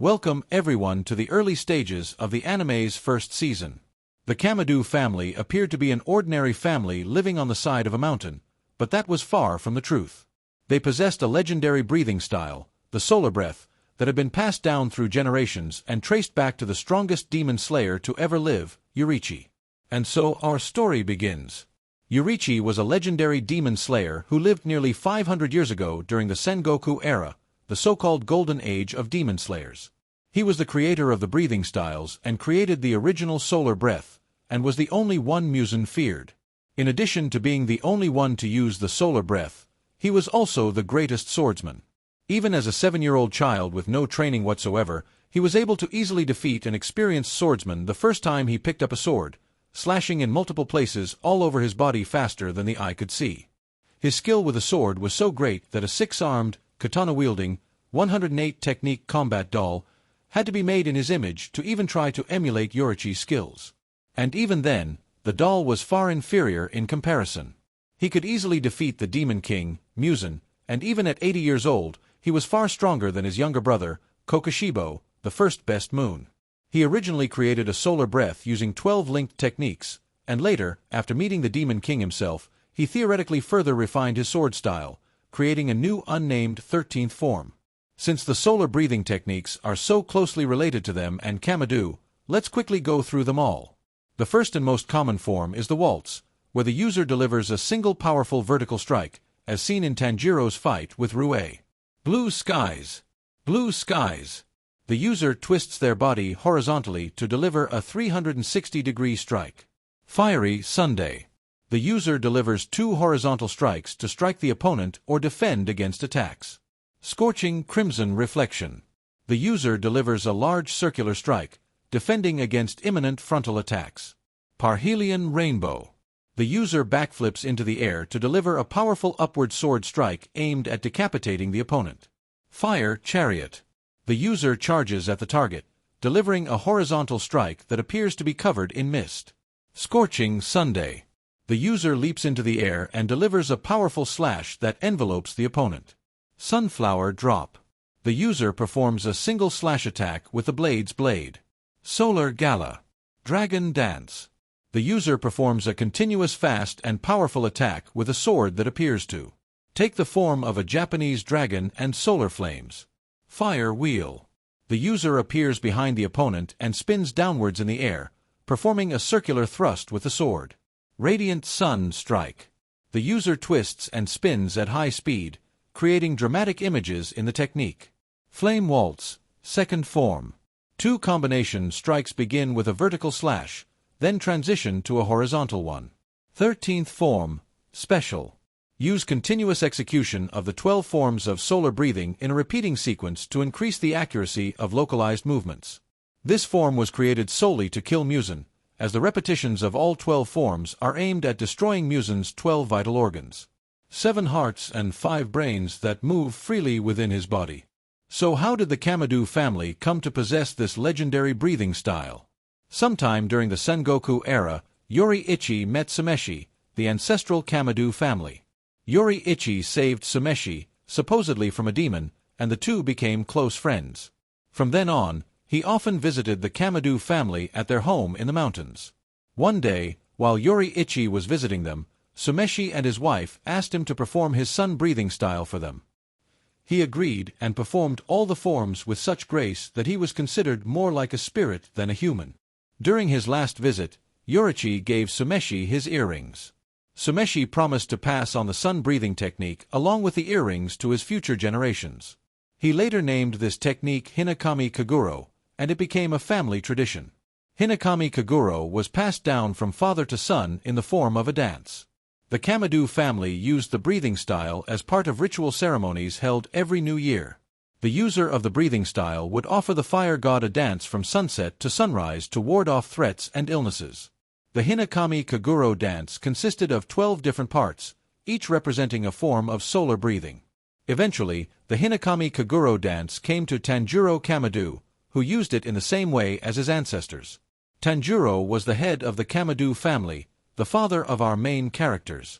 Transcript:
Welcome everyone to the early stages of the anime's first season. The Kamado family appeared to be an ordinary family living on the side of a mountain, but that was far from the truth. They possessed a legendary breathing style, the solar breath, that had been passed down through generations and traced back to the strongest demon slayer to ever live, Yoriichi. And so our story begins. Yoriichi was a legendary demon slayer who lived nearly 500 years ago during the Sengoku era, the so-called golden age of demon slayers. He was the creator of the breathing styles and created the original solar breath, and was the only one Muzan feared. In addition to being the only one to use the solar breath, he was also the greatest swordsman. Even as a 7-year-old child with no training whatsoever, he was able to easily defeat an experienced swordsman the first time he picked up a sword, slashing in multiple places all over his body faster than the eye could see. His skill with a sword was so great that a 6-armed, katana-wielding, 108 technique combat doll had to be made in his image to even try to emulate Yoriichi's skills. And even then, the doll was far inferior in comparison. He could easily defeat the Demon King, Muzan, and even at 80 years old, he was far stronger than his younger brother, Kokushibo, the first best moon. He originally created a solar breath using 12 linked techniques, and later, after meeting the Demon King himself, he theoretically further refined his sword style, creating a new unnamed 13th form. Since the solar breathing techniques are so closely related to them and Kamado, let's quickly go through them all. The first and most common form is the waltz, where the user delivers a single powerful vertical strike, as seen in Tanjiro's fight with Rue. Blue skies. Blue skies. The user twists their body horizontally to deliver a 360-degree strike. Fiery Sunday. The user delivers 2 horizontal strikes to strike the opponent or defend against attacks. Scorching Crimson Reflection. The user delivers a large circular strike, defending against imminent frontal attacks. Parhelion Rainbow. The user backflips into the air to deliver a powerful upward sword strike aimed at decapitating the opponent. Fire Chariot. The user charges at the target, delivering a horizontal strike that appears to be covered in mist. Scorching Sunday. The user leaps into the air and delivers a powerful slash that envelopes the opponent. Sunflower Drop. The user performs a single slash attack with the blade's blade. Solar Gala. Dragon Dance. The user performs a continuous fast and powerful attack with a sword that appears to take the form of a Japanese dragon and solar flames. Fire Wheel. The user appears behind the opponent and spins downwards in the air, performing a circular thrust with the sword. Radiant Sun Strike. The user twists and spins at high speed, creating dramatic images in the technique. Flame Waltz, second form. 2 combination strikes begin with a vertical slash, then transition to a horizontal one. 13th form, special. Use continuous execution of the 12 forms of solar breathing in a repeating sequence to increase the accuracy of localized movements. This form was created solely to kill Muzan, as the repetitions of all 12 forms are aimed at destroying Muzan's 12 vital organs. 7 hearts and 5 brains that move freely within his body. So how did the Kamado family come to possess this legendary breathing style? Sometime during the Sengoku era, Yoriichi met Tsumeshi, the ancestral Kamado family. Yoriichi saved Tsumeshi, supposedly from a demon, and the two became close friends. From then on, he often visited the Kamado family at their home in the mountains. One day, while Yoriichi was visiting them, Tsumeshi and his wife asked him to perform his sun breathing style for them. He agreed and performed all the forms with such grace that he was considered more like a spirit than a human. During his last visit, Yoriichi gave Tsumeshi his earrings. Tsumeshi promised to pass on the sun breathing technique along with the earrings to his future generations. He later named this technique Hinakami Kaguro, and it became a family tradition. Hinakami Kaguro was passed down from father to son in the form of a dance. The Kamado family used the breathing style as part of ritual ceremonies held every new year. The user of the breathing style would offer the fire god a dance from sunset to sunrise to ward off threats and illnesses. The Hinakami Kaguro dance consisted of 12 different parts, each representing a form of solar breathing. Eventually, the Hinakami Kaguro dance came to Tanjiro Kamado, who used it in the same way as his ancestors. Tanjiro was the head of the Kamado family, the father of our main characters.